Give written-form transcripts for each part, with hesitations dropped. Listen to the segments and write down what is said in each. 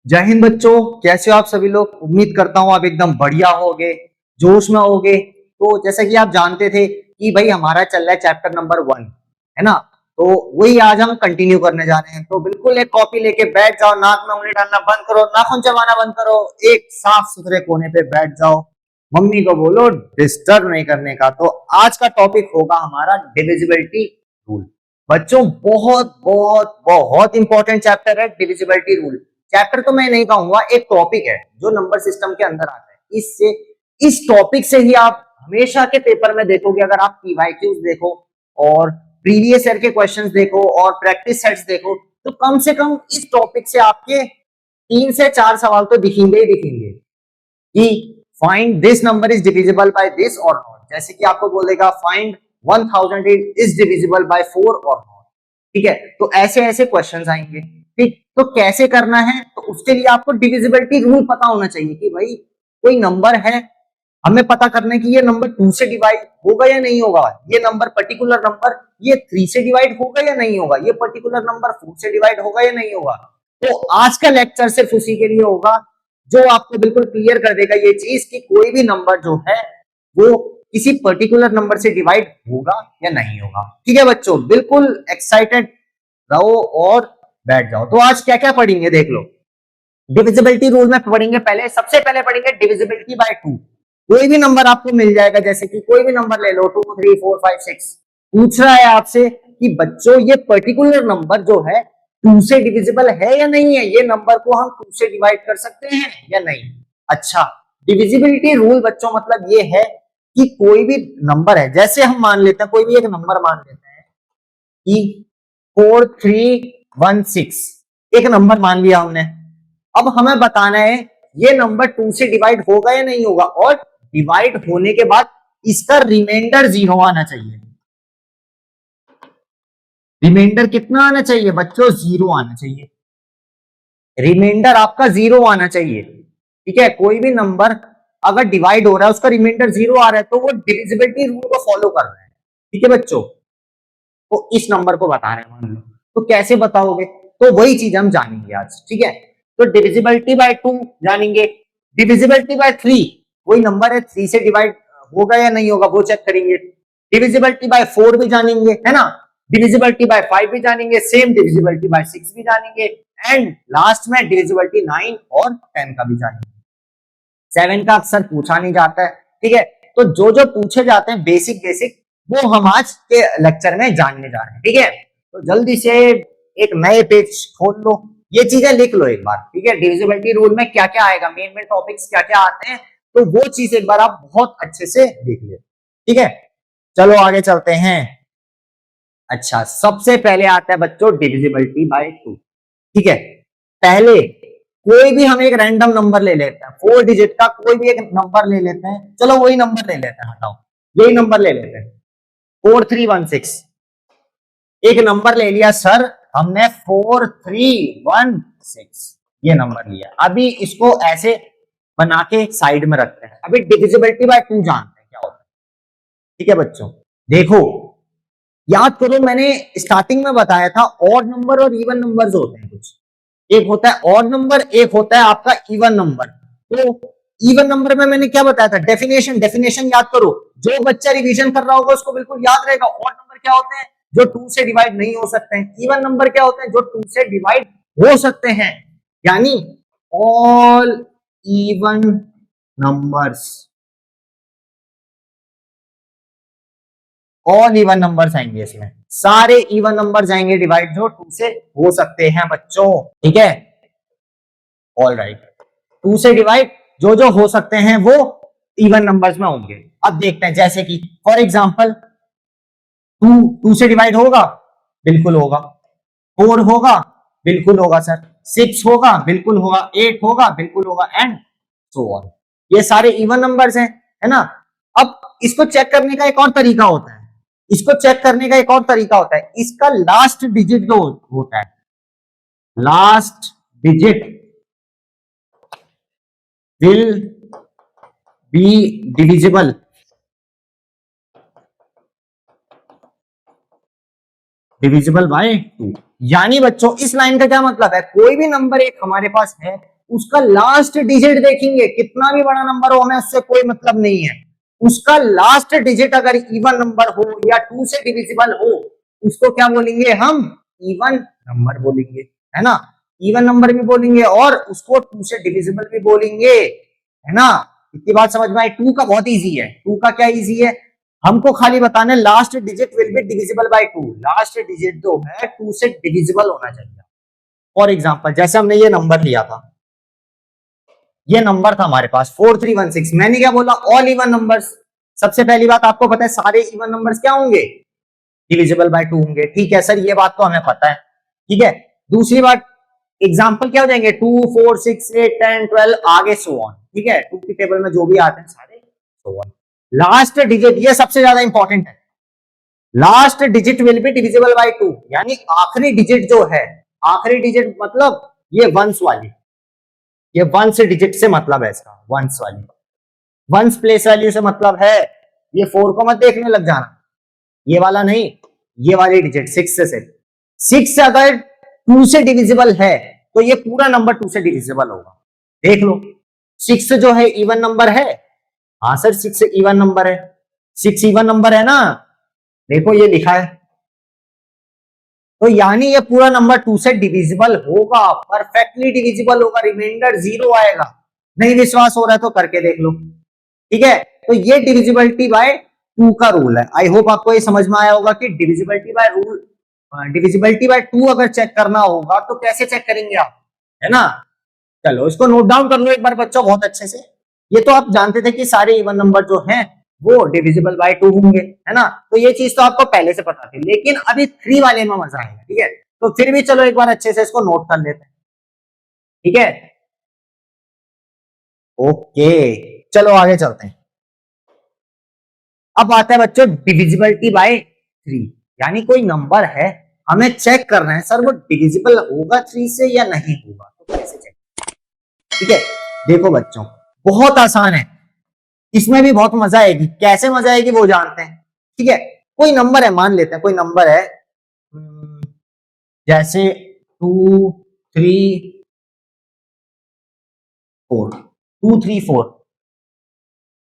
जय हिंद बच्चों, कैसे हो आप सभी लोग। उम्मीद करता हूँ आप एकदम बढ़िया होगे, जोश में होगे। तो जैसा कि आप जानते थे कि भाई हमारा चल रहा है चैप्टर नंबर 1, है ना। तो वही आज हम कंटिन्यू करने जा रहे हैं। तो बिल्कुल एक कॉपी लेके बैठ जाओ, नाक में उंगली डालना बंद करो, नाखून चबाना बंद करो, एक साफ सुथरे कोने पे बैठ जाओ। मम्मी को बोलो डिस्टर्ब नहीं करने का। तो आज का टॉपिक होगा हमारा डिविजिबिलिटी रूल। बच्चों बहुत बहुत बहुत इंपॉर्टेंट चैप्टर है डिविजिबिलिटी रूल। चैप्टर तो मैं नहीं कहूंगा, एक टॉपिक है जो नंबर सिस्टम के अंदर आता है। इस टॉपिक से ही आप हमेशा के पेपर में देखोगे। अगर आप पीवाईक्यूज देखो और प्रीवियस ईयर के क्वेश्चंस देखो और प्रैक्टिस सेट्स देखो, तो कम से कम इस टॉपिक से आपके 3 से 4 सवाल तो दिखेंगे ही दिखेंगे कि find this number is divisible by this और नॉट। जैसे कि आपको बोलेगा फाइंड 1000 इज डिविजिबल बाय 4 और नॉट। ठीक है, तो ऐसे ऐसे क्वेश्चंस आएंगे। ठीक, तो कैसे करना है, तो उसके लिए आपको डिविजिबिलिटी रूल पता होना चाहिए कि भाई कोई नंबर है, हमें पता करना है कि ये नंबर 2 से डिवाइड होगा या नहीं होगा, ये नंबर पर्टिकुलर नंबर ये 3 से डिवाइड होगा या नहीं होगा, ये पर्टिकुलर नंबर 4 से डिवाइड होगा या नहीं होगा। तो आज का लेक्चर सिर्फ उसी के लिए होगा जो आपको बिल्कुल क्लियर कर देगा ये चीज कि कोई भी नंबर जो है वो किसी पर्टिकुलर नंबर से डिवाइड होगा या नहीं होगा। ठीक है बच्चों, बिल्कुल एक्साइटेड रहो और बैठ जाओ। तो आज क्या क्या पढ़ेंगे देख लो। डिविजिबिलिटी रूल में पढ़ेंगे, पहले सबसे पहले पढ़ेंगे डिविजिबिलिटी बाय 2। कोई भी नंबर आपको मिल जाएगा, जैसे कि कोई भी नंबर ले लो 2 3 4 5 6। पूछ रहा है आपसे कि बच्चों ये पर्टिकुलर नंबर जो है 2 से डिविजिबल है या नहीं है, ये नंबर को हम 2 से डिवाइड कर सकते हैं या नहीं। अच्छा, डिविजिबिलिटी रूल बच्चों मतलब ये है कि कोई भी नंबर है, जैसे हम मान लेते हैं कोई भी एक नंबर मान लेते हैं कि 4316, एक नंबर मान लिया हमने। अब हमें बताना है ये नंबर 2 से डिवाइड होगा या नहीं होगा, और डिवाइड होने के बाद इसका रिमाइंडर 0 आना चाहिए। रिमाइंडर कितना आना चाहिए बच्चों? 0 आना चाहिए। रिमाइंडर आपका 0 आना चाहिए। ठीक है, कोई भी नंबर अगर डिवाइड हो रहा है उसका रिमाइंडर 0 आ रहा है तो वो डिविजिबिलिटी रूल को फॉलो कर रहा है। ठीक है बच्चों, तो इस नंबर को बता रहे हैं मान लो, तो कैसे बताओगे, तो वही चीज हम जानेंगे आज। ठीक है, तो डिविजिबिलिटी बाय 2 जानेंगे, डिविजिबिलिटी बाय 3, कोई नंबर है 3 से डिवाइड होगा या नहीं होगा वो चेक करेंगे। डिविजिबिलिटी बाय 4 भी जानेंगे, है ना। डिविजिबिलिटी बाय 5 भी जानेंगे, सेम डिविजिबिलिटी बाय 6 भी जानेंगे, एंड लास्ट में डिविजिबिलिटी 9 और 10 का भी जानेंगे। 7 का अक्सर पूछा नहीं जाता है। ठीक है, तो जो जो पूछे जाते हैं बेसिक बेसिक वो हम आज के लेक्चर में जानने जा रहे हैं। ठीक है, तो जल्दी से एक नए पेज खोल लो, ये चीजें लिख लो एक बार। ठीक है, डिविजिबिलिटी रूल में क्या क्या आएगा, मेन मेन टॉपिक्स क्या क्या आते हैं, तो वो चीज एक बार आप बहुत अच्छे से देख ले। ठीक है, चलो आगे चलते हैं। अच्छा, सबसे पहले आता है बच्चों डिविजिबिलिटी बाय 2। ठीक है, पहले कोई भी हम एक रैंडम नंबर ले लेते हैं, 4 डिजिट का कोई भी एक नंबर ले लेते हैं। चलो वही नंबर ले लेते हैं, हटाओ यही नंबर ले लेते हैं 4316। एक नंबर ले लिया सर हमने 4316, ये नंबर लिया। अभी इसको ऐसे बना के साइड में रखते हैं। अभी डिविजिबिलिटी बाय 2 जानते हैं क्या होता है। ठीक है बच्चों, देखो याद करो मैंने स्टार्टिंग में बताया था ऑड नंबर और इवन नंबर्स होते हैं कुछ। एक होता है ऑड नंबर, एक होता है आपका इवन नंबर। तो इवन नंबर में मैंने क्या बताया था, डेफिनेशन। डेफिनेशन याद करो, जो बच्चा रिवीजन कर रहा होगा उसको बिल्कुल याद रहेगा। ऑड नंबर क्या होते हैं? जो 2 से डिवाइड नहीं हो सकते हैं। इवन नंबर क्या होते हैं? जो 2 से डिवाइड हो सकते हैं। यानी all even numbers, all even numbers आएंगे इसमें, सारे इवन नंबर्स आएंगे डिवाइड जो 2 से हो सकते हैं बच्चों। ठीक है, ऑल राइट, 2 से डिवाइड जो जो हो सकते हैं वो इवन नंबर्स में होंगे। अब देखते हैं, जैसे कि फॉर एग्जांपल 2 से डिवाइड होगा, बिल्कुल होगा। 4 होगा, बिल्कुल होगा सर। 6 होगा, बिल्कुल होगा। 8 होगा, बिल्कुल होगा, एंड सो ऑन। ये सारे इवन नंबर्स हैं, है ना। अब इसको चेक करने का एक और तरीका होता है, इसको चेक करने का एक और तरीका होता है, इसका लास्ट डिजिट जो होता है, last digit will be divisible by 2। यानी बच्चों इस लाइन का क्या मतलब है, कोई भी नंबर एक हमारे पास है उसका लास्ट डिजिट देखेंगे, कितना भी बड़ा नंबर हो हमें उससे कोई मतलब नहीं है, उसका लास्ट डिजिट अगर इवन नंबर हो या 2 से डिविजिबल हो उसको क्या बोलेंगे हम, इवन नंबर बोलेंगे, है ना, इवन नंबर भी बोलेंगे और उसको 2 से डिविजिबल भी बोलेंगे, है ना। इतनी बात समझ में आई। 2 का बहुत इजी है, 2 का क्या इजी है, हमको खाली बताना है last digit will be divisible bye 2, last digit जो है 2 से डिविजिबल होना चाहिए। फॉर एग्जांपल जैसे हमने ये नंबर लिया था, ये नंबर था हमारे पास 4316, मैंने क्या बोला, ऑल इवन नंबर्स। सबसे पहली बात आपको पता है सारे इवन नंबर्स क्या होंगे, डिविजिबल बाय 2 होंगे, ठीक है सर, ये बात तो हमें पता है, ठीक है। दूसरी बात एग्जाम्पल क्या हो जाएंगे, 2 4 6 8 10 12 आगे सो ऑन, ठीक है, 2 की टेबल में जो भी आते हैं सारे सो ऑन। लास्ट डिजिट ये सबसे ज्यादा इंपॉर्टेंट है, last digit will be divisible bye 2, यानी आखिरी डिजिट जो है, आखिरी डिजिट मतलब ये वंस वाली, ये वंस डिजिट से मतलब है इसका, वंस वाली, वंस प्लेस वैल्यू से मतलब है, ये 4 को मत देखने लग जाना, ये वाला नहीं, ये वाली डिजिट 6 से 6 अगर 2 से डिविजिबल है तो ये पूरा नंबर 2 से डिविजिबल होगा, देख लो 6 जो है इवन नंबर है, हाँ सर 6 इवन नंबर है, 6 इवन नंबर है ना, देखो ये लिखा है, तो यानी ये पूरा नंबर 2 से डिविजिबल होगा, परफेक्टली डिविजिबल होगा, रिमाइंडर 0 आएगा। नहीं विश्वास हो रहा है तो करके देख लो, ठीक है। तो ये डिविजिबिलिटी बाय 2 का रूल है। आई होप आपको ये समझ में आया होगा कि divisibility by rule, divisibility bye 2 अगर चेक करना होगा तो कैसे चेक करेंगे आप, है ना। चलो इसको नोट डाउन कर लो एक बार बच्चों बहुत अच्छे से। ये तो आप जानते थे कि सारे इवन नंबर जो हैं वो डिविजिबल बाय 2 होंगे, है ना, तो ये चीज तो आपको पहले से पता थी, लेकिन अभी 3 वाले में मजा आएगा, ठीक है। तो फिर भी चलो एक बार अच्छे से इसको नोट कर लेते हैं, ठीक है। ओके चलो आगे चलते हैं। अब आता है बच्चों डिविजिबिलिटी बाय 3, यानी कोई नंबर है हमें चेक करना है सर वो डिविजिबल होगा 3 से या नहीं होगा, तो कैसे चेक, ठीक है। देखो बच्चों बहुत आसान है, इसमें भी बहुत मजा आएगी, कैसे मजा आएगी वो जानते हैं, ठीक है। कोई नंबर है, मान लेते हैं कोई नंबर है, जैसे 2 3 4 2 3 4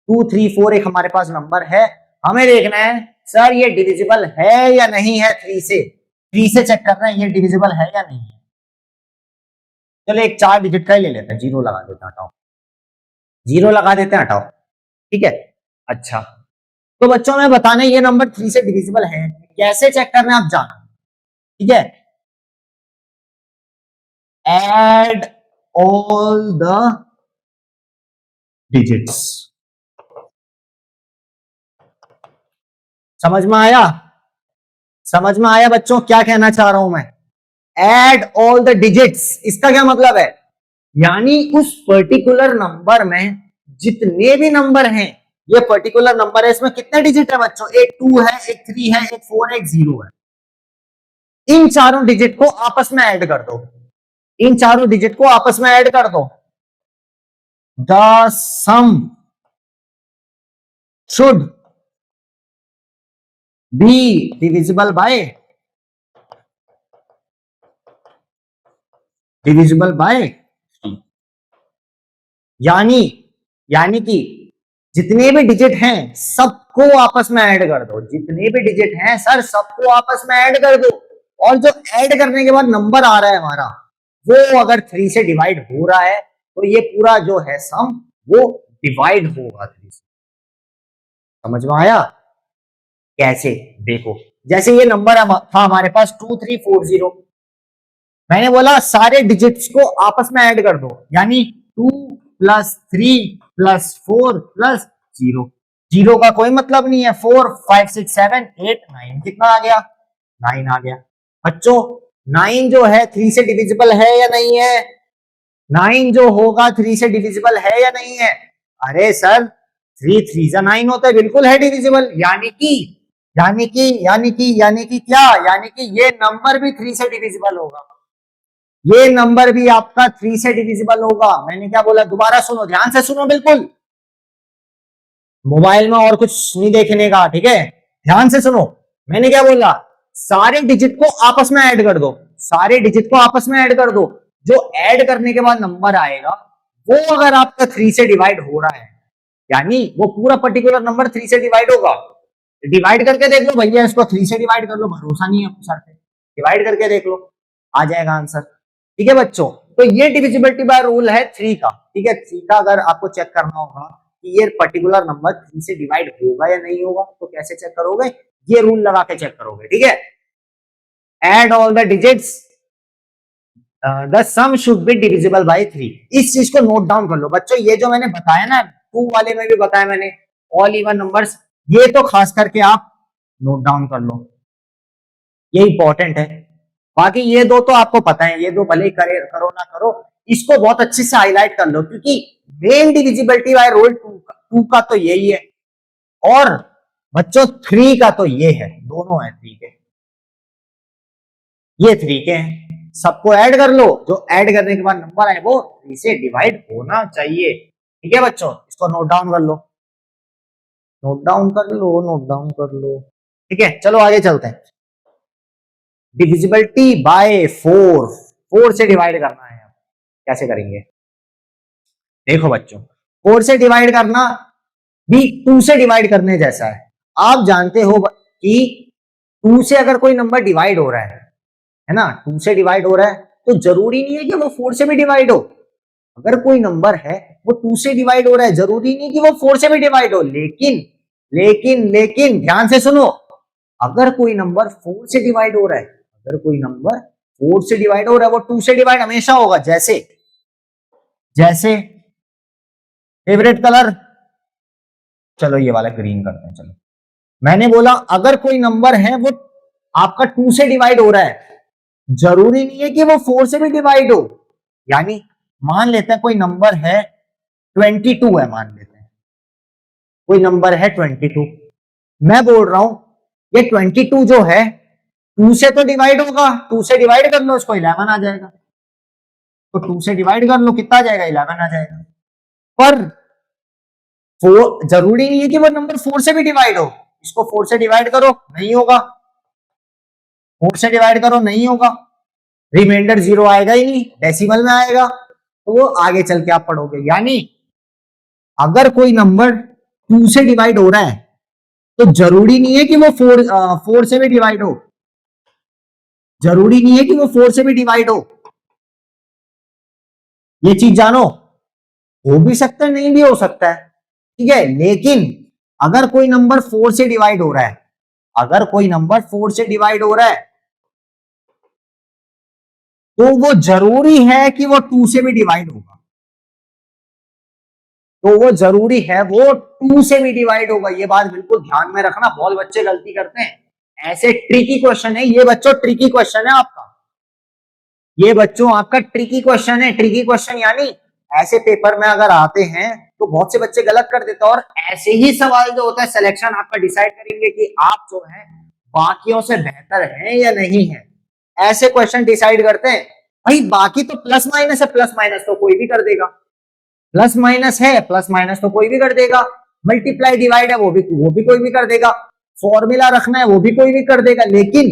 2 3 4 एक हमारे पास नंबर है, हमें देखना है सर ये डिविजिबल है या नहीं है 3 से, 3 से चेक करना है ये डिविजिबल है या नहीं है। चलो एक 4 डिजिट का ही ले लेते हैं, 0 लगा देते हैं, हटाओ 0 लगा देते हैं, हटाओ, ठीक है। अच्छा तो बच्चों में बताना ये नंबर 3 से डिविजिबल है, कैसे चेक करना है आप जानो, ठीक है। एड ऑल द डिजिट्स, समझ में आया, समझ में आया बच्चों क्या कहना चाह रहा हूं मैं, एड ऑल द डिजिट्स, इसका क्या मतलब है, यानी उस पर्टिकुलर नंबर में जितने भी नंबर हैं, ये पर्टिकुलर नंबर है इसमें कितने डिजिट है बच्चों, एक 2 है, एक 3 है, एक 4 है, एक 0 है, इन चारों डिजिट को आपस में ऐड कर दो, इन चारों डिजिट को आपस में ऐड कर दो, the sum should be divisible by, divisible by, यानी यानी कि जितने भी डिजिट हैं सबको आपस में ऐड कर दो, जितने भी डिजिट हैं सर सबको आपस में ऐड कर दो, और जो ऐड करने के बाद नंबर आ रहा है हमारा वो अगर 3 से डिवाइड हो रहा है तो ये पूरा जो है सम वो डिवाइड होगा 3 से, समझ में आया कैसे, देखो जैसे ये नंबर था हमारे पास 2340, मैंने बोला सारे डिजिट्स को आपस में ऐड कर दो, यानी 2 + 3 + 4 + 0, 0 का कोई मतलब नहीं है, 4 5 6 7 8 9, कितना आ गया 9 आ गया बच्चों। 9 जो है 3 से डिविजिबल है या नहीं है, 9 जो होगा 3 से डिविजिबल है या नहीं है, अरे सर 3 3 9 होता है, बिल्कुल है डिविजिबल, यानी कि क्या, यानी कि ये नंबर भी 3 से डिविजिबल होगा, ये नंबर भी आपका 3 से डिविजिबल होगा। मैंने क्या बोला दोबारा सुनो, ध्यान से सुनो, बिल्कुल मोबाइल में और कुछ नहीं देखने का, ठीक है, ध्यान से सुनो, मैंने क्या बोला, सारे डिजिट को आपस में ऐड कर दो, सारे डिजिट को आपस में ऐड कर दो, जो ऐड करने के बाद नंबर आएगा वो अगर आपका 3 से डिवाइड हो रहा है, यानी वो पूरा पर्टिकुलर नंबर 3 से डिवाइड होगा, डिवाइड करके देख लो भैया, इसको 3 से डिवाइड कर लो, भरोसा नहीं है सर पे, डिवाइड करके देख लो, आ जाएगा आंसर। ठीक है बच्चों, तो ये डिविजिबिलिटी बाय रूल है 3 का। ठीक है, 3 का अगर आपको चेक करना होगा कि ये पर्टिकुलर नंबर 3 से डिवाइड होगा या नहीं होगा, तो कैसे चेक करोगे, ये रूल लगा के चेक करोगे। ठीक है, add all the digits, the sum should be divisible by 3। इस चीज को नोट डाउन कर लो बच्चों, ये जो मैंने बताया ना, 2 वाले में भी बताया मैंने, ऑल इवन नंबर्स, ये तो खास करके आप नोट डाउन कर लो, ये इंपॉर्टेंट है। बाकी ये दो तो आपको पता है, ये दो भले ही करो ना करो, इसको बहुत अच्छे से हाईलाइट कर लो, क्योंकि मेन डिविजिबिलिटी बाय रूल 2 का तो यही है, और बच्चों 3 का तो ये है, दोनों है 3 के, ये 3 के हैं। सबको ऐड कर लो, जो ऐड करने के बाद नंबर आए वो 3 से डिवाइड होना चाहिए। ठीक है बच्चों, इसको नोट डाउन कर लो, नोट डाउन कर लो, नोट डाउन कर लो। ठीक है, चलो आगे चलते हैं। डिविजिबिलिटी बाय 4, 4 से डिवाइड करना है, कैसे करेंगे देखो बच्चों, 4 से डिवाइड करना भी 2 से डिवाइड करने जैसा है। आप जानते हो कि 2 से अगर कोई नंबर डिवाइड हो रहा है ना, 2 से डिवाइड हो रहा है, तो जरूरी नहीं है कि वो 4 से भी डिवाइड हो। अगर कोई नंबर है वो 2 से डिवाइड हो रहा है, जरूरी नहीं कि वो 4 से भी डिवाइड हो, लेकिन लेकिन लेकिन ध्यान से सुनो, अगर कोई नंबर 4 से डिवाइड हो रहा है, अगर कोई नंबर 4 से डिवाइड हो रहा है, वो 2 से डिवाइड हमेशा होगा। जैसे जैसे फेवरेट कलर, चलो ये वाला ग्रीन करते हैं। चलो, मैंने बोला अगर कोई नंबर है वो आपका 2 से डिवाइड हो रहा है, जरूरी नहीं है कि वो 4 से भी डिवाइड हो। यानी मान लेते हैं कोई नंबर है 22 है, मान लेते हैं कोई नंबर है 22, मैं बोल रहा हूं ये 22 जो है 2 से तो डिवाइड होगा, 2 से डिवाइड कर लो इसको 11 आ जाएगा, तो 2 से डिवाइड कर लो, कितना आ जाएगा, 11 आ जाएगा। पर 4 जरूरी नहीं है कि वो नंबर 4 से भी डिवाइड हो, इसको 4 से डिवाइड करो नहीं होगा, 4 से डिवाइड करो नहीं होगा, रिमाइंडर 0 आएगा ही नहीं, डेसिमल में आएगा, तो वो आगे चल के आप पढ़ोगे। यानी अगर कोई नंबर 2 से डिवाइड हो रहा है तो जरूरी नहीं है कि वो 4 से भी डिवाइड हो, जरूरी नहीं है कि वो 4 से भी डिवाइड हो, ये चीज जानो, हो भी सकता है नहीं भी हो सकता है। ठीक है, लेकिन अगर कोई नंबर 4 से डिवाइड हो रहा है, अगर कोई नंबर 4 से डिवाइड हो रहा है, तो वो जरूरी है कि वो 2 से भी डिवाइड होगा, तो वो जरूरी है वो 2 से भी डिवाइड होगा। ये बात बिल्कुल ध्यान में रखना, बहुत बच्चे गलती करते हैं, ऐसे ट्रिकी क्वेश्चन है ये बच्चों, ट्रिकी क्वेश्चन है आपका, ये बच्चों आपका ट्रिकी क्वेश्चन है। ट्रिकी क्वेश्चन यानी ऐसे पेपर में अगर आते हैं तो बहुत से बच्चे गलत कर देते हैं, और ऐसे ही सवाल जो होता है सिलेक्शन आपका डिसाइड करेंगे कि आप जो है बाकियों से बेहतर हैं या नहीं है, ऐसे क्वेश्चन डिसाइड करते हैं। भाई बाकी तो प्लस माइनस है, प्लस माइनस तो कोई भी कर देगा, प्लस माइनस है, प्लस माइनस तो कोई भी कर देगा, मल्टीप्लाई डिवाइड है वो भी कोई भी कर देगा, फॉर्मूला रखना है वो भी कोई भी कर देगा। लेकिन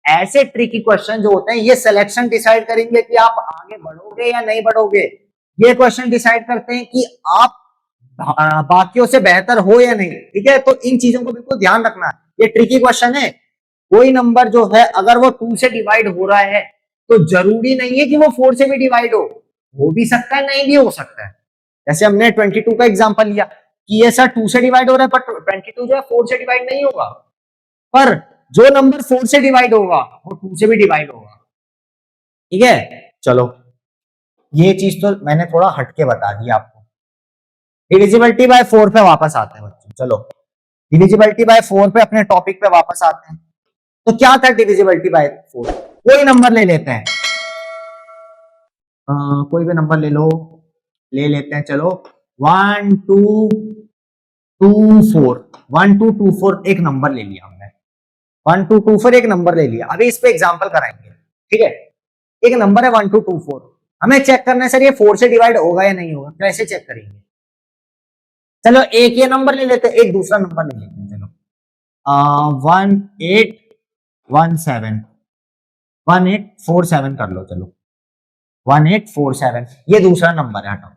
ऐसे ट्रिकी क्वेश्चन जो होते हैं ये सिलेक्शन डिसाइड करेंगे कि आप आगे बढ़ोगे या नहीं बढ़ोगे, ये क्वेश्चन डिसाइड करते हैं कि आप बाकियों से बेहतर हो या नहीं। ठीक है, तो इन चीजों को बिल्कुल ध्यान रखना, ये ट्रिकी क्वेश्चन है। कोई नंबर जो है अगर वो 2 से डिवाइड हो रहा है तो जरूरी नहीं है कि वो 4 से भी डिवाइड हो भी सकता है नहीं भी हो सकता है। जैसे हमने 22 का एग्जांपल लिया कि ये सर 2 से डिवाइड हो रहा है, पर 22 जो है 4 से डिवाइड नहीं होगा, पर जो नंबर 4 से डिवाइड होगा वो 2 से भी डिवाइड होगा। ठीक है, चलो ये चीज तो मैंने थोड़ा हटके बता दिया आपको। डिविजिबिलिटी बाय 4 पे वापस आते हैं बच्चों, चलो डिविजिबिलिटी बाय 4 पे अपने टॉपिक पे वापस आते हैं। तो क्या था डिविजिबिलिटी बाय 4, कोई नंबर ले लेते हैं, कोई भी नंबर ले लो, ले लेते हैं, चलो 1 2 2 4, 1 2 2 4 एक नंबर ले लिया हमने, 1 2 2 4 एक नंबर ले लिया। अभी इस पे एग्जांपल कराएंगे। ठीक है, एक नंबर है 1 2 2 4, हमें चेक करना है सर ये 4 से डिवाइड होगा या नहीं होगा, कैसे चेक करेंगे, चलो एक ये नंबर ले लेते हैं, एक दूसरा नंबर ले लेते हैं, चलो 1 8 1 7 1 8 4 7 कर लो, चलो 1847, ये दूसरा नंबर है, हटाओ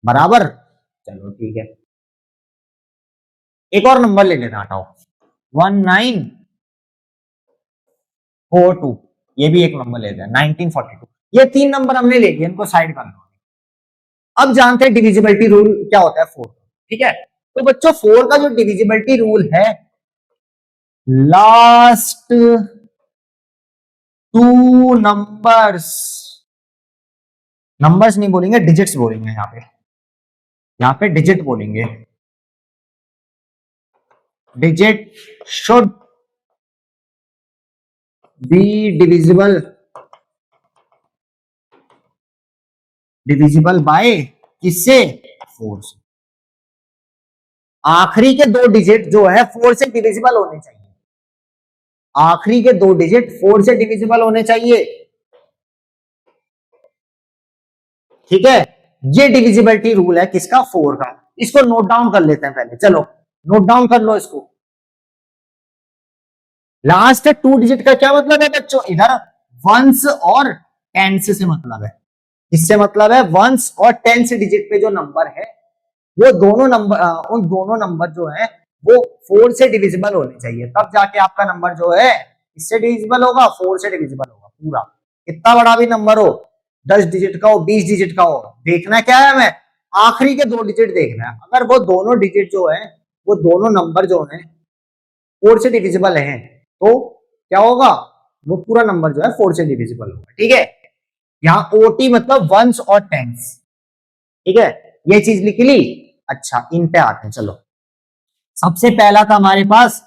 बराबर। चलो ठीक है, एक और नंबर ले लेना, हटाओ 1942, ये भी एक नंबर लेते हैं 1942। ये तीन नंबर हमने ले लिए, इनको साइड कर लो। अब जानते हैं डिविजिबिलिटी रूल क्या होता है फोर, ठीक है। तो बच्चों फोर का जो डिविजिबिलिटी रूल है, लास्ट टू नंबर्स, नंबर्स नहीं बोलेंगे, डिजिट्स बोलेंगे यहाँ पे डिजिट बोलेंगे। Digit should be divisible, divisible by किससे, फोर से। आखिरी के दो डिजिट जो है फोर से डिविजिबल होने चाहिए, आखिरी के दो डिजिट फोर से डिविजिबल होने चाहिए, ठीक है। ये डिविजिबिलिटी रूल है किसका, फोर का। इसको नोट डाउन कर लेते हैं पहले, चलो नोट डाउन कर लो इसको। लास्ट टू डिजिट का क्या मतलब है बच्चों, इधर वंस और टेंस से मतलब है, इससे मतलब है वंस और टेंस डिजिट पे जो नंबर है वो दोनों नंबर, उन दोनों नंबर जो है वो फोर से डिविजिबल होने चाहिए, तब जाके आपका नंबर जो है इससे डिविजिबल होगा, फोर से डिविजिबल होगा पूरा। कितना बड़ा भी नंबर हो, 10 डिजिट का हो, 20 डिजिट का हो, देखना क्या है हमें, आखिरी के दो डिजिट देखना है। अगर वो दोनों डिजिट जो है, वो दोनों नंबर जो है फोर से डिविजिबल है, तो क्या होगा, वो पूरा नंबर जो है फोर से डिविजिबल होगा, ठीक है। यहाँ ओटी मतलब वंस और टेंस, ठीक है, ये चीज लिख ली। अच्छा इन पे आते हैं, चलो सबसे पहला था हमारे पास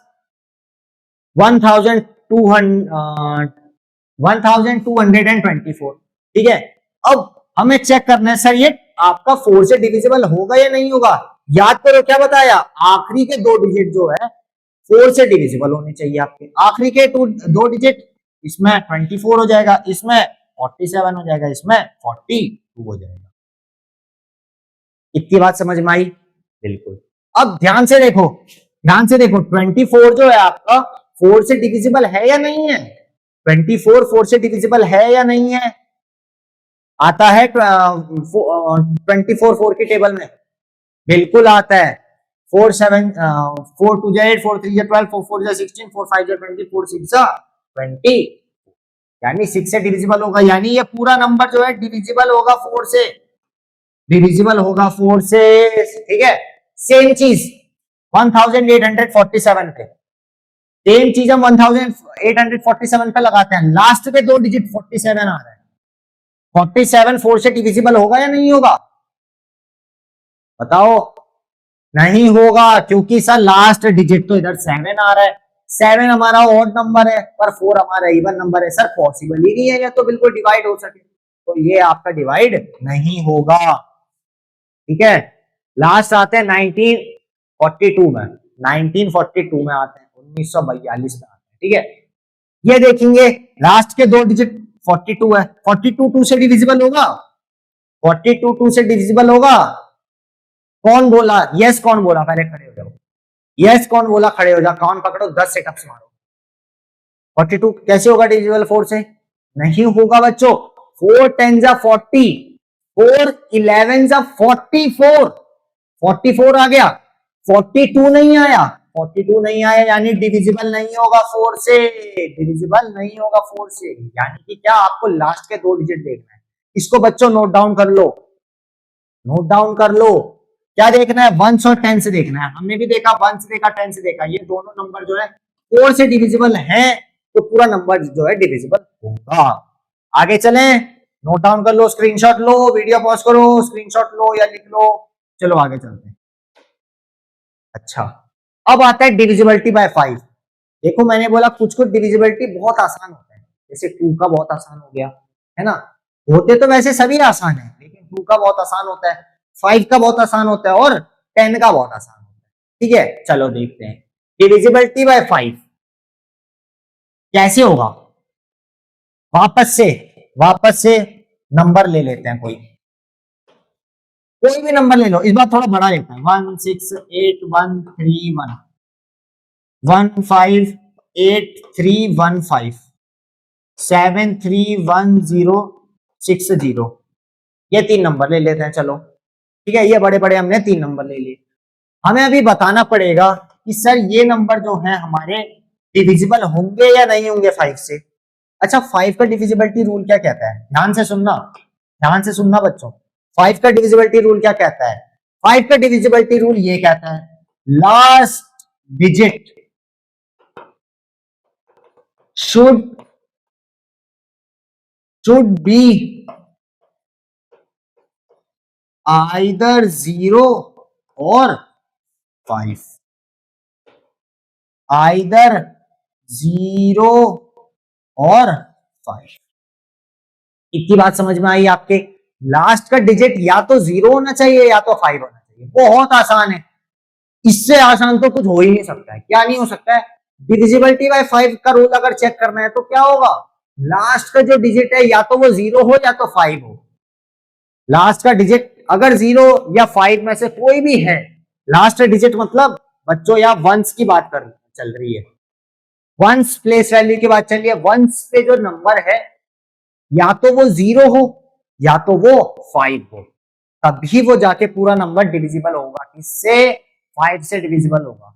1224, ठीक है। अब हमें चेक करना है सर ये आपका फोर से डिविजिबल होगा या नहीं होगा। याद करो क्या बताया, आखिरी के दो डिजिट जो है फोर से डिविजिबल होने चाहिए आपके, आखिरी के दो डिजिट, इसमें 24 हो जाएगा, इसमें 47 हो जाएगा, इसमें 42 हो जाएगा। इतनी बात समझ में आई, बिल्कुल। अब ध्यान से देखो, ध्यान से देखो, 24 जो है आपका फोर से डिविजिबल है या नहीं है, 24 फोर से डिविजिबल है या नहीं है, आता है 24 फोर की टेबल में, बिल्कुल आता है। 4 7 4 2 8 4 3 12 4 4 16 4 5 20 4 6 20, यानी 6 से डिविजिबल होगा, यानी ये पूरा नंबर जो है डिविजिबल होगा फोर से, डिविजिबल होगा फोर से, ठीक है। सेम चीज 1847 पे, सेम चीज हम 1847 पे लगाते हैं, लास्ट के दो डिजिट 47 आ रहा है, 47 फोर से डिविजिबल होगा या नहीं होगा, बताओ। नहीं होगा, क्योंकि सर लास्ट डिजिट तो इधर 7 आ रहा है, 7 हमारा ऑड नंबर है पर 4 हमारा इवन नंबर है, सर पॉसिबल ही नहीं है ये तो बिल्कुल डिवाइड हो सके, तो ये आपका डिवाइड नहीं होगा, ठीक है। लास्ट आते हैं 1942 में, 1942 में आते हैं, 1942 में आते हैं, ठीक है। ये देखेंगे लास्ट के दो डिजिट 42 है, 42 2 से डिविजिबल होगा, 42 2 से डिविजिबल होगा। कौन बोला यस, कौन बोला, पहले खड़े हो जाओ, यस कौन बोला, खड़े हो जाओ, कान पकड़ो, 10 सेटअप्स मारो। 42 कैसे होगा डिविजिबल 4 से, नहीं होगा बच्चों, 4 10 जा 40, 4 11 जा 44, 44 आ गया, 42 नहीं आया, 42 नहीं आया, यानी डिविजिबल नहीं होगा 4 से, डिविजिबल नहीं होगा 4 से, यानी कि क्या, आपको लास्ट के दो डिजिट देखना है। इसको बच्चों नोट डाउन कर लो, नोट डाउन कर लो, क्या देखना है, वंस और टेंस देखना है। हमने भी देखा, वंस देखा, टेंस देखा, ये दोनों नंबर जो है 4 से डिविजिबल है, तो पूरा नंबर जो है डिविजिबल होगा। आगे चलें, नोट डाउन कर लो, स्क्रीनशॉट लो, वीडियो पॉज करो, स्क्रीनशॉट लो या लिख लो, चलो आगे चलते हैं। अच्छा अब आता है डिविजिबिलिटी बाय 5। देखो मैंने बोला कुछ कुछ डिविजिबिलिटी बहुत आसान होता है, जैसे 2 का बहुत आसान हो गया, है ना, होते तो वैसे सभी आसान है, लेकिन 2 का बहुत आसान होता है, 5 का बहुत आसान होता है और 10 का बहुत आसान होता है, ठीक है। चलो देखते हैं डिविजिबिलिटी बाय 5 कैसे होगा। वापस से नंबर ले लेते हैं, कोई भी नंबर ले लो, इस बार थोड़ा बड़ा लेते हैं, 168131 158315, 73160, ये 3 नंबर ले लेते हैं। चलो ठीक है, ये बड़े बड़े हमने 3 नंबर ले लिए। हमें अभी बताना पड़ेगा कि सर ये नंबर जो है हमारे डिविजिबल होंगे या नहीं होंगे 5 से। अच्छा, 5 का डिविजिबिलिटी रूल क्या कहता है, ध्यान से सुनना, ध्यान से सुनना बच्चों। 5 का डिविजिबिलिटी रूल क्या कहता है? 5 का डिविजिबिलिटी रूल ये कहता है, last digit should be either 0 or 5, either 0 और 5। इतनी बात समझ में आई आपके? लास्ट का डिजिट या तो 0 होना चाहिए या तो 5 होना चाहिए। बहुत आसान है, इससे आसान तो कुछ हो ही नहीं सकता है। क्या नहीं हो सकता है? डिविजिबिलिटी बाय 5 का रूल अगर चेक करना है तो क्या होगा, लास्ट का जो डिजिट है या तो वो 0 हो या तो 5 हो। लास्ट का डिजिट अगर 0 या 5 में से कोई भी है, लास्ट डिजिट मतलब बच्चों यहाँ वंस की बात कर चल रही है, वंस प्लेस वैल्यू की बात चल रही है। वंस पे जो नंबर है या तो वो 0 हो या तो वो 5 हो, तभी वो जाके पूरा नंबर डिविजिबल होगा। किससे? 5 से डिविजिबल होगा।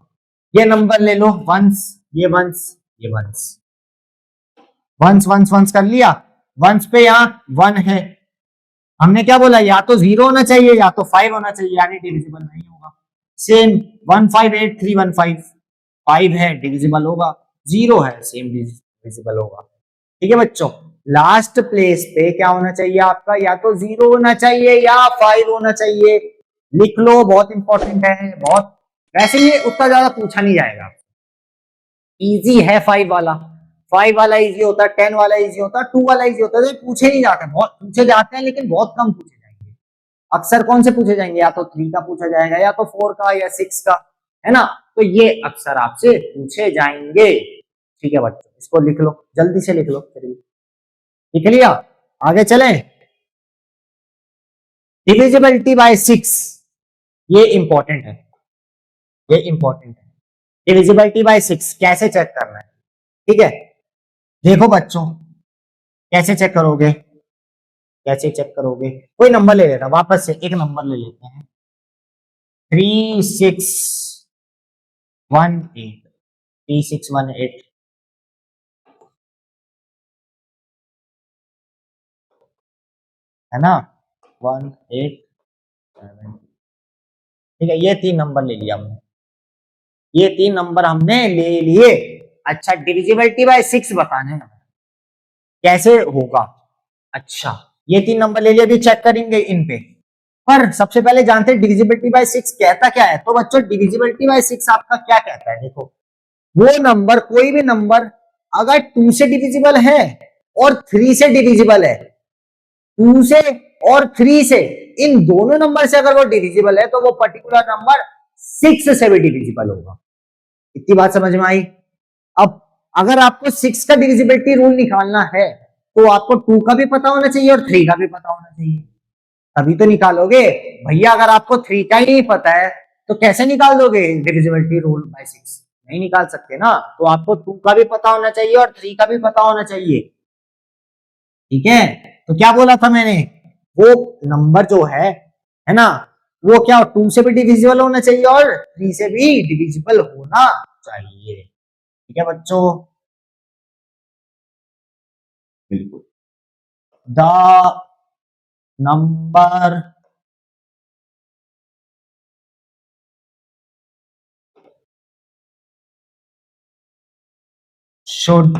ये नंबर ले लो वंस, ये वंस, ये वंस, वंस वंस वंस कर लिया। वंस पे यहाँ 1 है, हमने क्या बोला, या तो 0 होना चाहिए या तो 5 होना चाहिए, यानी डिविजिबल नहीं होगा। सेम 1583115, 5 है डिविजिबल होगा, 0 है सेम डिविजिबल होगा। ठीक है बच्चों, लास्ट प्लेस पे क्या होना चाहिए आपका, या तो 0 होना चाहिए या 5 होना चाहिए। लिख लो, बहुत इंपॉर्टेंट है, बहुत। वैसे ये उतना ज्यादा पूछा नहीं जाएगा, इजी है 5 वाला। 5 वाला इजी होता है, 10 वाला इजी होता है, 2 वाला इजी होता है। तो पूछे नहीं जाते, बहुत पूछे जाते हैं लेकिन बहुत कम पूछे जाएंगे। अक्सर कौन से पूछे जाएंगे, या तो 3 का पूछा जाएगा या तो 4 का या 6 का, है ना। तो ये अक्सर आपसे पूछे जाएंगे। ठीक है बच्चों, इसको लिख लो, जल्दी से लिख लो। चलिए लिख लिया, आगे चलें। डिविजिबिलिटी बाय 6, ये इंपॉर्टेंट है, ये इंपॉर्टेंट है। डिविजिबिलिटी बाय 6 कैसे चेक करना है? ठीक है, देखो बच्चों, कैसे चेक करोगे, कैसे चेक करोगे? कोई नंबर ले लेना, वापस से एक नंबर ले लेते हैं, 3618, 3618, है ना, 1870। ठीक है, ये 3 नंबर ले लिया हमने, ये 3 नंबर हमने ले लिए। अच्छा, डिविजिबिलिटी बाय 6 बताने हैं कैसे होगा। अच्छा, ये 3 नंबर ले लिए, अभी चेक करेंगे इन पे। पर सबसे पहले जानते हैं डिविजिबिलिटी बाय 6 कहता क्या है। तो बच्चों, डिविजिबिलिटी बाय 6 आपका क्या कहता है, देखो, वो नंबर, कोई भी नंबर अगर 2 से डिविजिबल है और 3 से डिविजिबल है, 2 से और 3 से, इन दोनों नंबर से अगर वो डिविजिबल है तो वो पर्टिकुलर नंबर 6 से भी डिविजिबल होगा। इतनी बात समझ में आई? अब अगर आपको 6 का डिविजिबिलिटी रूल निकालना है तो आपको 2 का भी पता होना चाहिए और 3 का भी पता होना चाहिए, तभी तो निकालोगे। भैया अगर आपको 3 का ही नहीं पता है तो कैसे निकाल दोगे डिविजिबिलिटी रूल बाय 6? नहीं निकाल सकते ना। तो आपको 2 का भी पता होना चाहिए और 3 का भी पता होना चाहिए। ठीक है, तो क्या बोला था मैंने, वो नंबर जो है ना, वो क्या 2 से भी डिविजिबल होना चाहिए और 3 से भी डिविजिबल होना चाहिए। ठीक है बच्चों, बिल्कुल। The number should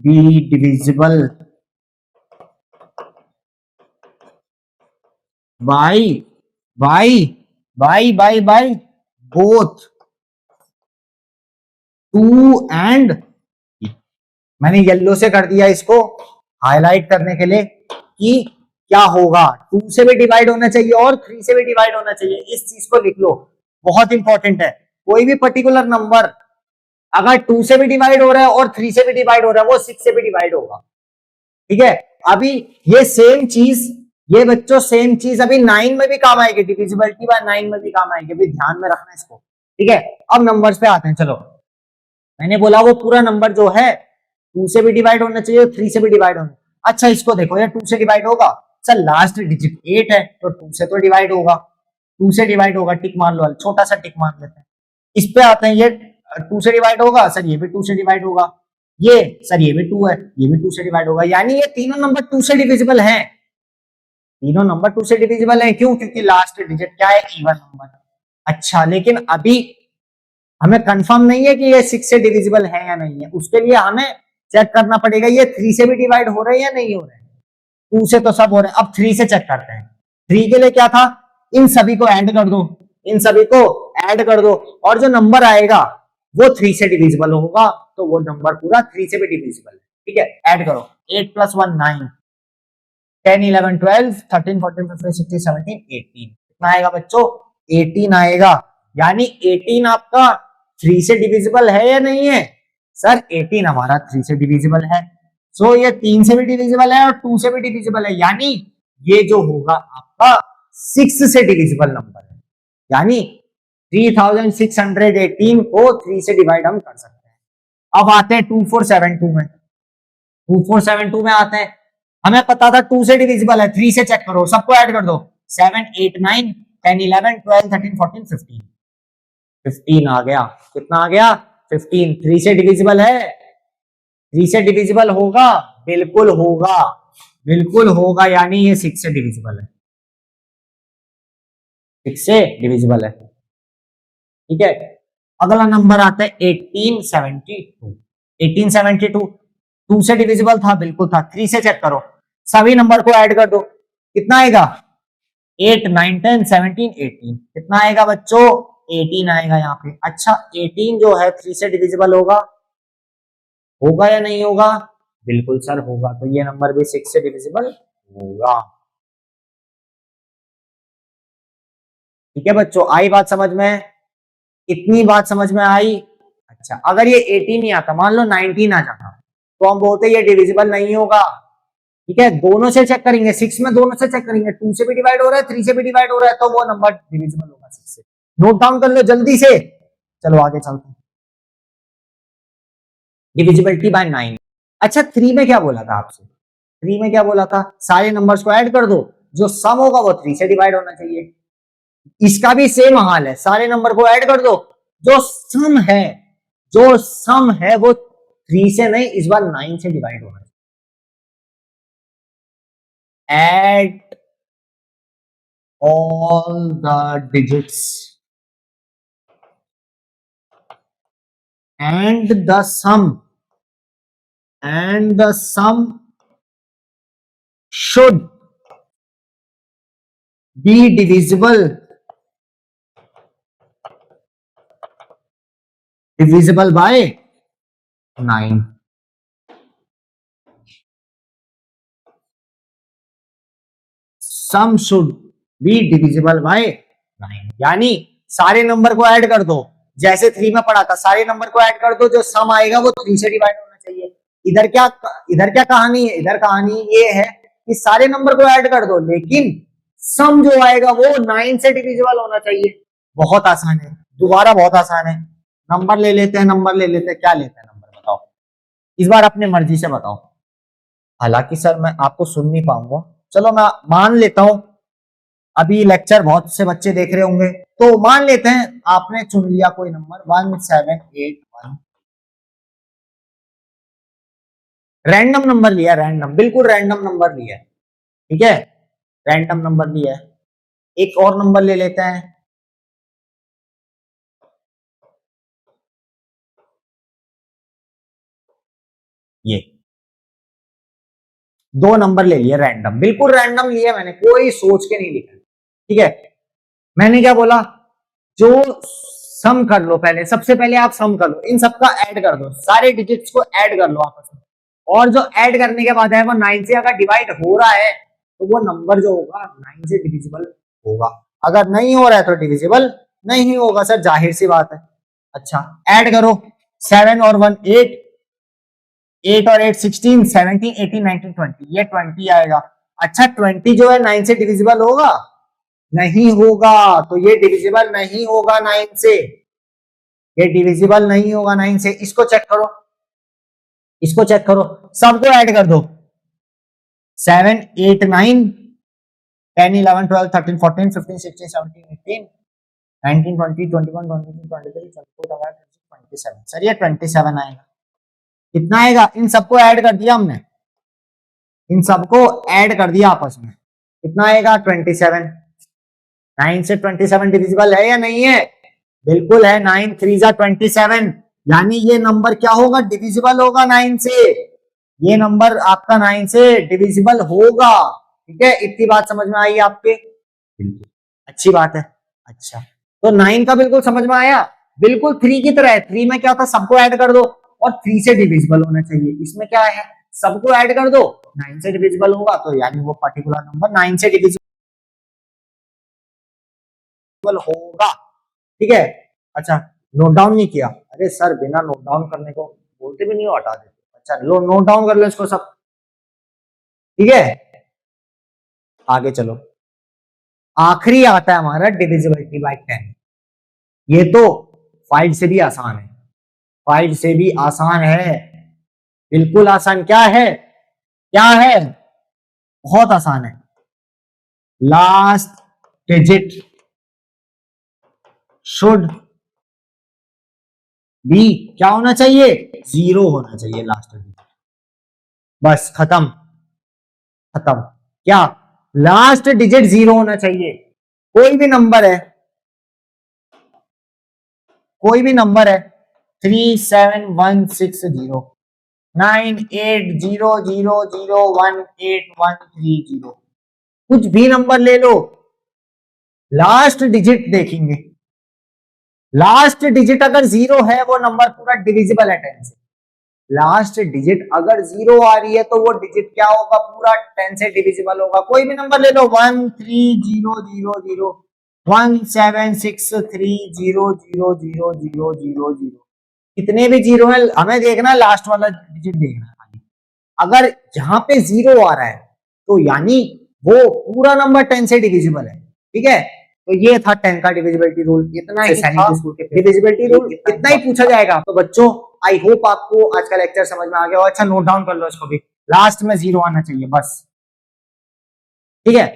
be divisible by both 2 and 3। मैंने येलो से कर दिया इसको हाईलाइट करने के लिए कि क्या होगा, 2 से भी डिवाइड होना चाहिए और 3 से भी डिवाइड होना चाहिए। इस चीज को लिख लो, बहुत इंपॉर्टेंट है। कोई भी पर्टिकुलर नंबर अगर 2 से भी डिवाइड हो रहा है और 3 से भी डिवाइड हो रहा है, वो 6 से भी डिवाइड होगा। ठीक है, अभी ये सेम चीज, ये बच्चों सेम चीज अभी 9 में भी काम आएगी, डिविजिबिलिटी बाय 9 में भी काम आएगी, अभी ध्यान में रखना इसको। ठीक है, अब नंबर्स पे आते हैं। चलो, मैंने बोला वो पूरा नंबर जो है 2 से भी डिवाइड होना चाहिए, 3 से भी डिवाइड होना। अच्छा इसको देखो, ये 2 से डिवाइड होगा, सर लास्ट डिजिट 8 है तो 2 से तो डिवाइड होगा, 2 से डिवाइड होगा, टिक मान लो, छोटा सा टिक मान लेते हैं। इस पे आते हैं, ये 2 से डिवाइड होगा, सर ये भी 2 से डिवाइड होगा, ये सर ये भी 2 है, ये भी 2 से डिवाइड होगा, यानी ये तीनों नंबर 2 से डिविजिबल हैं, तीनों नंबर 2 से डिविजिबल हैं। क्यों? क्योंकि लास्ट डिजिट क्या है? Even number. अच्छा लेकिन अभी हमें कंफर्म नहीं है कि ये 6 से डिविजिबल है या नहीं है, उसके लिए हमें चेक करना पड़ेगा ये 3 से भी डिवाइड हो रहे हैं या नहीं हो रहे हैं। 2 से तो सब हो रहे हैं, अब 3 से चेक करते हैं। 3 के लिए क्या था? इन सभी को ऐड कर दो, इन सभी को ऐड कर दो, और जो नंबर आएगा वो 3 से डिविजिबल होगा, तो वो नंबर पूरा 3 से भी डिविजिबल है। ठीक है, ऐड करो, 8 + 1 9, 10 11 12 13 14 15 16 17 18, कितना आएगा बच्चों? 18 आएगा। यानी 18 आपका 3 से डिविजिबल है या नहीं है? सर 18 हमारा 3 से डिविजिबल है, सो ये 3 से भी डिविजिबल है और 2 से भी डिविजिबल है, यानी ये जो होगा आपका 6 से डिविजिबल नंबर है। यानी 3618 को 3 से डिवाइड हम कर सकते हैं। अब आते हैं 2472 में, 2472 में आते हैं, हमें पता था 2 से डिविजिबल है, 3 से चेक करो, सबको ऐड कर दो, 7 8 9 10 11 12 13 14 15, 15 आ गया। कितना आ गया? 15। 3 से डिविजिबल है? 3 से डिविजिबल होगा? बिल्कुल होगा, बिल्कुल होगा, यानी ये 6 से डिविजिबल है, 6 से डिविजिबल है। ठीक है, अगला नंबर आता है 1872। 1872 2 से डिविजिबल था? बिल्कुल था। 3 से चेक करो, सभी नंबर को ऐड कर दो, कितना आएगा? 8 9 10 17 18, कितना आएगा बच्चों? 18 आएगा यहाँ पे। अच्छा 18 जो है 3 से डिविजिबल होगा, होगा या नहीं होगा? बिल्कुल सर होगा, तो ये नंबर भी 6 से डिविजिबल होगा। ठीक है बच्चों, आई बात समझ में? इतनी बात समझ में आई? अच्छा अगर ये 18 नहीं आता, मान लो 19 आ जाता, तो हम बोलते ये डिविजिबल नहीं होगा। ठीक है, दोनों से चेक करेंगे, 6 में दोनों से चेक करेंगे, 2 से भी डिवाइड हो रहा है, 3 से भी डिवाइड हो रहा है, तो वो नंबर डिविजिबल होगा 6 से। नोट डाउन कर लो जल्दी से, चलो आगे चलते हैं। Divisibility bye 9। अच्छा 3 में क्या बोला था आपसे? 3 में क्या बोला था? सारे नंबर्स को ऐड कर दो, जो सम होगा वो 3 से डिवाइड होना चाहिए। इसका भी सेम हाल है, सारे नंबर को ऐड कर दो, जो सम है, जो सम है वो 3 से नहीं, इस बार 9 से डिवाइड होना चाहिए। Add all the digits and the sum should be divisible by 9। Sum should be divisible by 9, यानी सारे नंबर को ऐड कर दो, जैसे 3 में पढ़ा था, सारे नंबर को ऐड कर दो, जो सम आएगा वो 3 से डिवाइड होना चाहिए। इधर क्या कहानी है? इधर कहानी ये है कि सारे नंबर को ऐड कर दो, लेकिन सम जो आएगा वो 9 से डिविजिबल होना चाहिए। बहुत आसान है, दोबारा बहुत आसान है। नंबर ले लेते हैं, क्या लेते हैं नंबर, बताओ इस बार अपने मर्जी से बताओ। हालांकि सर मैं आपको सुन नहीं पाऊंगा, चलो मैं मान लेता हूं, अभी लेक्चर बहुत से बच्चे देख रहे होंगे, तो मान लेते हैं आपने चुन लिया कोई नंबर 1781, रैंडम नंबर लिया, रैंडम, बिल्कुल रैंडम नंबर लिया, ठीक है, रैंडम नंबर लिया है। एक और नंबर ले लेते हैं, ये 2 नंबर ले लिए रैंडम, बिल्कुल रैंडम लिया मैंने, कोई सोच के नहीं लिखा। ठीक है, मैंने क्या बोला? जो सम कर लो, पहले सबसे पहले आप सम कर लो, इन सबका ऐड कर दो, सारे डिजिट्स को ऐड कर लो आपस में, और जो ऐड करने के बाद है वो 9 से अगर डिवाइड हो रहा है तो वो नंबर जो होगा 9 से डिविजिबल होगा, अगर नहीं हो रहा है तो डिविजिबल नहीं होगा सर, जाहिर सी बात है। अच्छा ऐड करो, 7 और 1 8, 8 और 8 16, 17 18 19 20, ये 20 आएगा। अच्छा 20 जो है 9 से डिविजिबल होगा? नहीं होगा, तो ये डिविजिबल नहीं होगा 9 से, ये डिविजिबल नहीं होगा 9 से। इसको चेक करो, इसको चेक करो, सबको ऐड कर दो। 7 8 9 10 11 12 13 14 15 16 17 18 19 20 21 22 23 24 27। सर ये 27 आएगा। कितना आएगा? इन सबको ऐड कर दिया हमने, इन सबको ऐड कर दिया आपस में, कितना आएगा? 27। 9 से 27 डिविजिबल है या नहीं है? बिल्कुल है। 9 3 जा 27, यानी ये नंबर क्या होगा? डिविजिबल होगा 9 से। ये नंबर आपका 9 से डिविजिबल होगा। ठीक है, इतनी बात समझ में आई आपके? बिल्कुल, अच्छी बात है। अच्छा, तो 9 का बिल्कुल समझ में आया। बिल्कुल 3 की तरह है। 3 में क्या था? सबको ऐड कर दो और 3 से डिविजिबल होना चाहिए। इसमें क्या है? सबको ऐड कर दो, 9 से डिविजिबल होगा, तो यानी वो पर्टिकुलर नंबर 9 से डिविजिबल होगा। ठीक है। अच्छा, नोट डाउन नहीं किया? अरे सर, बिना नोट डाउन करने को बोलते भी नहीं हो, हटा देते। अच्छा, लो नोट डाउन कर लो इसको सब। ठीक है, आगे चलो। आखिरी आता है हमारा डिविजिबिलिटी बाय 10। ये तो 5 से भी आसान है, 5 से भी आसान है, बिल्कुल आसान। क्या है? क्या है? बहुत आसान है। लास्ट डिजिट शुड बी क्या होना चाहिए? 0 होना चाहिए लास्ट डिजिट। बस खत्म, खत्म। क्या? लास्ट डिजिट 0 होना चाहिए। कोई भी नंबर है, कोई भी नंबर है, 37160 9800018130, कुछ भी नंबर ले लो, लास्ट डिजिट देखेंगे। लास्ट डिजिट अगर 0 है, वो नंबर पूरा डिविजिबल है 10 से। लास्ट डिजिट अगर 0 आ रही है, तो वो डिजिट क्या होगा? पूरा 10 से डिविजिबल होगा। कोई भी नंबर ले लो, 13000176300000। कितने भी जीरो है, हमें देखना लास्ट वाला डिजिट देखना है। अगर यहाँ पे 0 आ रहा है, तो यानी वो पूरा नंबर 10 से डिविजिबल है। ठीक है, तो ये था 10 का डिविजिबिलिटी रूल। इतना ही था डिविजिबिलिटी रूल, इतना ही पूछा जाएगा। तो बच्चों, आई होप आपको आज का लेक्चर समझ में आ गया हो। अच्छा, नोट डाउन कर लो इसको भी, लास्ट में 0 आना चाहिए बस। ठीक है,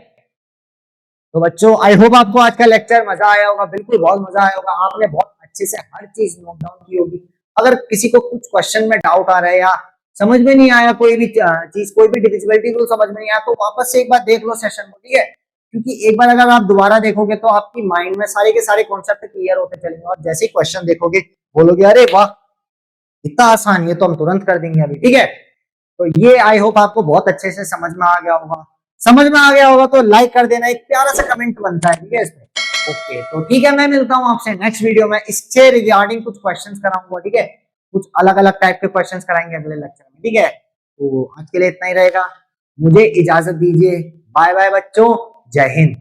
तो बच्चों आई होप आपको आज का लेक्चर मजा आया होगा। बिल्कुल बहुत मजा आया होगा, आपने बहुत अच्छे से हर चीज नोट डाउन की होगी। अगर किसी को कुछ क्वेश्चन में डाउट आ रहा है या समझ में नहीं आया कोई भी चीज, कोई भी डिविजिबिलिटी रूल समझ में नहीं आया, तो वापस से एक बार देख लो सेशन को। ठीक है, क्योंकि एक बार अगर आप दोबारा देखोगे, तो आपकी माइंड में सारे के सारे कॉन्सेप्ट क्लियर होते चलेंगे, और जैसे ही क्वेश्चन देखोगे बोलोगे अरे वाह, इतना आसान, ये तो हम तुरंत कर देंगे अभी। ठीक है, तो ये आई होप आपको बहुत अच्छे से समझ में आ गया होगा। समझ में आ गया होगा तो लाइक कर देना, एक प्यारा सा कमेंट बनता है। ठीक है इसमें। ओके, तो ठीक है, मैं मिलता हूं आपसे नेक्स्ट वीडियो में। इससे रिगार्डिंग कुछ क्वेश्चंस कराऊंगा। ठीक है, कुछ अलग अलग टाइप के क्वेश्चंस कराएंगे अगले लेक्चर में। ठीक है, तो आज के लिए इतना ही रहेगा, मुझे इजाजत दीजिए। बाय बाय बच्चों, जय हिंद।